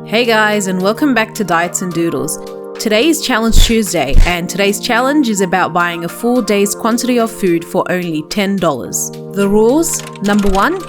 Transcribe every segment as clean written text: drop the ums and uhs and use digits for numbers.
Hey guys, and welcome back to Diets and Doodles. Today is Challenge Tuesday, and today's challenge is about buying a full day's quantity of food for only $10. The rules: number 1,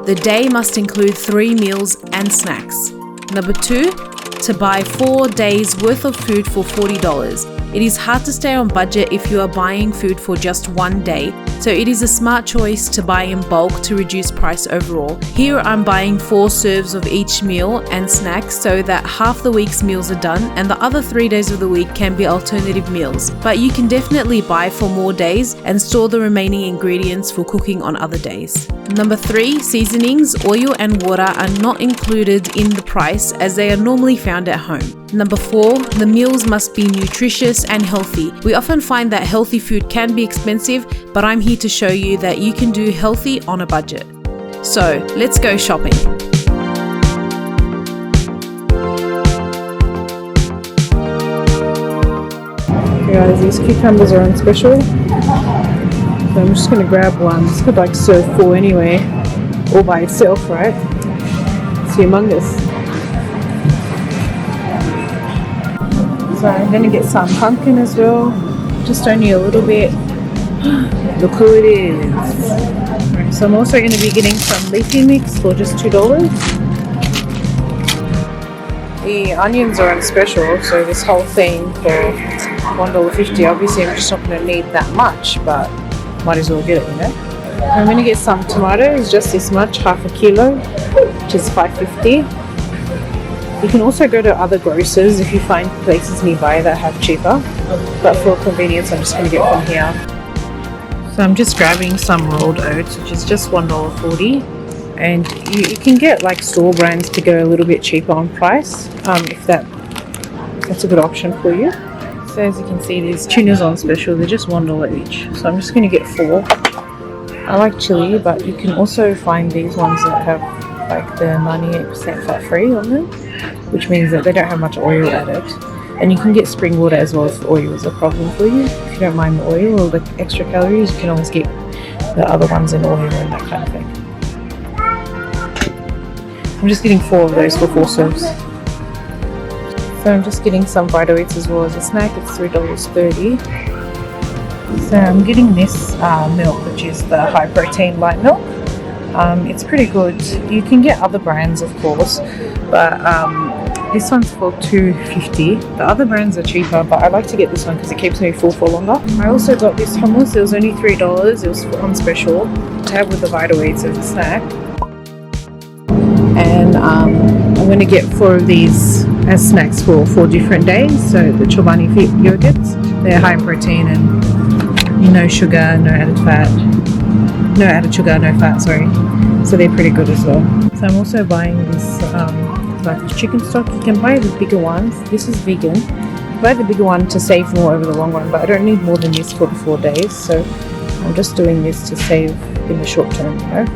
the day must include 3 meals and snacks. Number 2, to buy 4 days worth of food for $40. It is hard to stay on budget if you are buying food for just one day, so it is a smart choice to buy in bulk to reduce price overall. Here I'm buying 4 serves of each meal and snacks so that half the week's meals are done and the other 3 days of the week can be alternative meals. But you can definitely buy for more days and store the remaining ingredients for cooking on other days. Number 3, seasonings, oil and water are not included in the price as they are normally found at home. Number 4, the meals must be nutritious and healthy. We often find that healthy food can be expensive, but I'm here to show you that you can do healthy on a budget. So, let's go shopping. Okay guys, these cucumbers are on special. So I'm just going to grab one. This could like serve 4 anyway, all by itself, right? It's humongous. So I'm going to get some pumpkin as well, just only a little bit. Look who it is. Right, so I'm also going to be getting some leafy mix for just $2. The onions are on special, so this whole thing for $1.50. Obviously I'm just not going to need that much, but might as well get it, you know. I'm going to get some tomatoes, just this much, half a kilo, which is $5.50. You can also go to other grocers if you find places nearby that have cheaper, but for convenience I'm just going to get from here. So I'm just grabbing some rolled oats, which is just $1.40, and you can get like store brands to go a little bit cheaper on price if that's a good option for you. So as you can see, these tunas on special, they're just $1 each, so I'm just going to get 4. I like chili, but you can also find these ones that have like the 98% fat free on them, which means that they don't have much oil added. And you can get spring water as well if oil is a problem for you. If you don't mind the oil or the extra calories, you can always get the other ones in oil and that kind of thing. I'm just getting 4 of those for 4 serves. So I'm just getting some Vita-Weats as well as a snack. It's $3.30. So I'm getting this milk, which is the high protein light milk. It's pretty good. You can get other brands, of course, but this one's for $2.50. The other brands are cheaper, but I like to get this one because it keeps me full for longer. I also got this hummus. It was only $3. It was on special to have with the Vita-Weats as a snack. And I'm going to get 4 of these as snacks for 4 different days. So the Chobani Fit yogurts, they're high in protein and no sugar, no added fat. No added sugar, no fat, sorry. So they're pretty good as well. So I'm also buying this like chicken stock. You can buy the bigger ones. This is vegan. Buy the bigger one to save more over the long run, but I don't need more than this for the 4 days. So I'm just doing this to save in the short term, you know.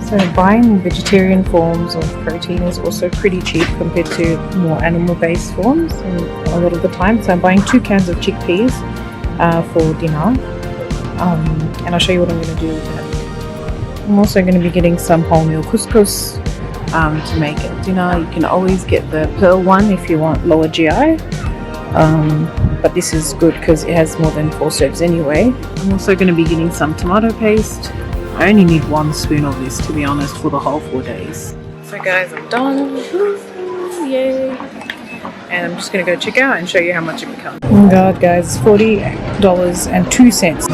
So buying vegetarian forms of protein is also pretty cheap compared to more animal-based forms a lot of the time. So I'm buying 2 cans of chickpeas for dinner. And I'll show you what I'm going to do with that. I'm also going to be getting some wholemeal couscous to make at dinner. You can always get the pearl one if you want lower GI, but this is good because it has more than 4 serves anyway. I'm also going to be getting some tomato paste. I only need 1 spoon of this, to be honest, for the whole 4 days. So guys, I'm done. Yay! And I'm just going to go check out and show you how much it becomes. Oh god guys, $40.02.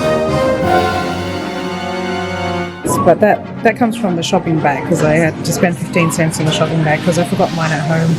But that comes from the shopping bag because I had to spend 15 cents on the shopping bag because I forgot mine at home.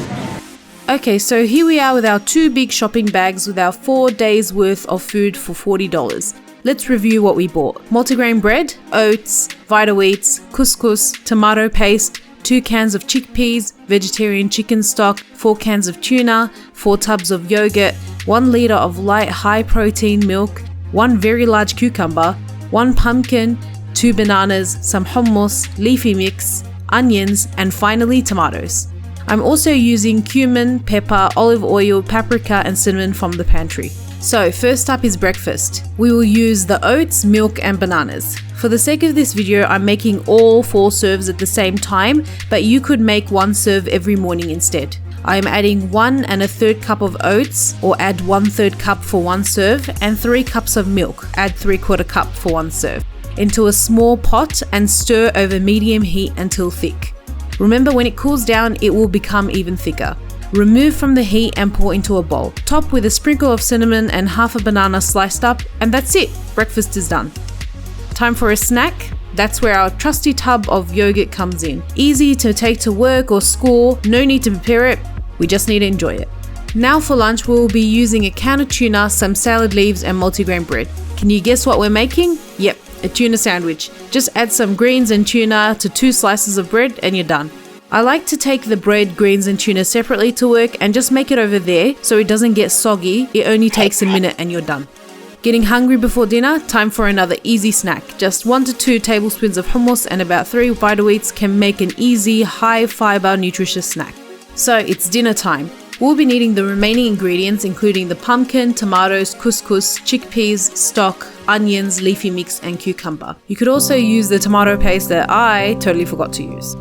Okay, so here we are with our 2 big shopping bags with our 4 days worth of food for $40. Let's review what we bought. Multigrain bread, oats, Vita-Weats, couscous, tomato paste, 2 cans of chickpeas, vegetarian chicken stock, 4 cans of tuna, 4 tubs of yogurt, 1 litre of light high protein milk, 1 very large cucumber, 1 pumpkin, 2 bananas, some hummus, leafy mix, onions, and finally tomatoes. I'm also using cumin, pepper, olive oil, paprika, and cinnamon from the pantry. So first up is breakfast. We will use the oats, milk and bananas. For the sake of this video, I'm making all 4 serves at the same time, but you could make 1 serve every morning instead. I am adding 1 1/3 cup of oats, or add 1/3 cup for 1 serve, and 3 cups of milk, add 3/4 cup for 1 serve, into a small pot and stir over medium heat until thick. Remember, when it cools down, it will become even thicker. Remove from the heat and pour into a bowl. Top with a sprinkle of cinnamon and half a banana sliced up, and that's it. Breakfast is done. Time for a snack. That's where our trusty tub of yogurt comes in. Easy to take to work or school, no need to prepare it. We just need to enjoy it. Now for lunch, we'll be using a can of tuna, some salad leaves and multigrain bread. Can you guess what we're making? Yep, a tuna sandwich. Just add some greens and tuna to 2 slices of bread and you're done. I like to take the bread, greens and tuna separately to work and just make it over there so it doesn't get soggy. It only takes a minute and you're done. Getting hungry before dinner? Time for another easy snack. Just 1 to 2 tablespoons of hummus and about 3 Vita Wheats can make an easy, high fiber, nutritious snack. So it's dinner time. We'll be needing the remaining ingredients, including the pumpkin, tomatoes, couscous, chickpeas, stock, onions, leafy mix and cucumber. You could also use the tomato paste that I totally forgot to use.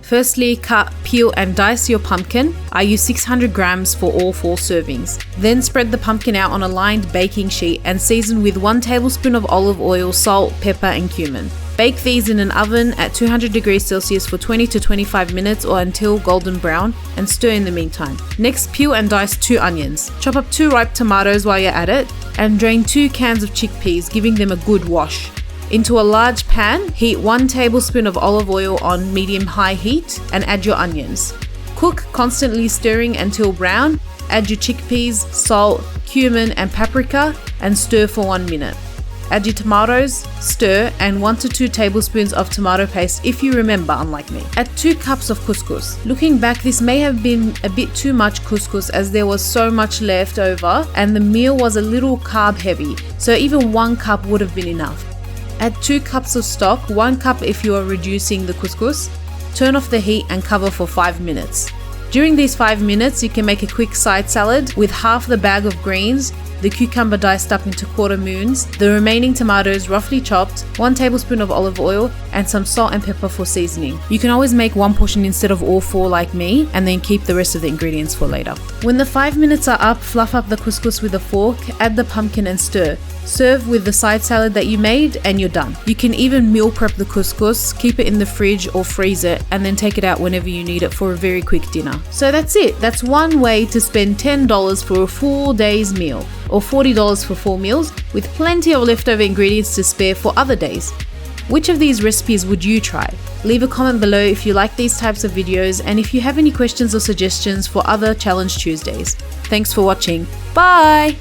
Firstly, cut, peel and dice your pumpkin. I use 600 grams for all 4 servings. Then spread the pumpkin out on a lined baking sheet and season with 1 tablespoon of olive oil, salt, pepper and cumin. Bake these in an oven at 200 degrees Celsius for 20 to 25 minutes or until golden brown, and stir in the meantime. Next, peel and dice 2 onions. Chop up 2 ripe tomatoes while you're at it and drain 2 cans of chickpeas, giving them a good wash. Into a large pan, heat 1 tablespoon of olive oil on medium-high heat and add your onions. Cook, constantly stirring until brown. Add your chickpeas, salt, cumin and paprika and stir for 1 minute. Add your tomatoes, stir, and 1 to 2 tablespoons of tomato paste if you remember, unlike me. Add 2 cups of couscous. Looking back, this may have been a bit too much couscous as there was so much left over and the meal was a little carb heavy, so even 1 cup would have been enough. Add 2 cups of stock, 1 cup if you are reducing the couscous. Turn off the heat and cover for 5 minutes. During these 5 minutes, you can make a quick side salad with half the bag of greens, the cucumber diced up into quarter moons, the remaining tomatoes roughly chopped, 1 tablespoon of olive oil, and some salt and pepper for seasoning. You can always make 1 portion instead of all 4 like me, and then keep the rest of the ingredients for later. When the 5 minutes are up, fluff up the couscous with a fork, add the pumpkin and stir. Serve with the side salad that you made and you're done. You can even meal prep the couscous, keep it in the fridge or freeze it, and then take it out whenever you need it for a very quick dinner. So that's it. That's one way to spend $10 for a full day's meal, or $40 for 4 meals, with plenty of leftover ingredients to spare for other days. Which of these recipes would you try? Leave a comment below if you like these types of videos and if you have any questions or suggestions for other Challenge Tuesdays. Thanks for watching. Bye!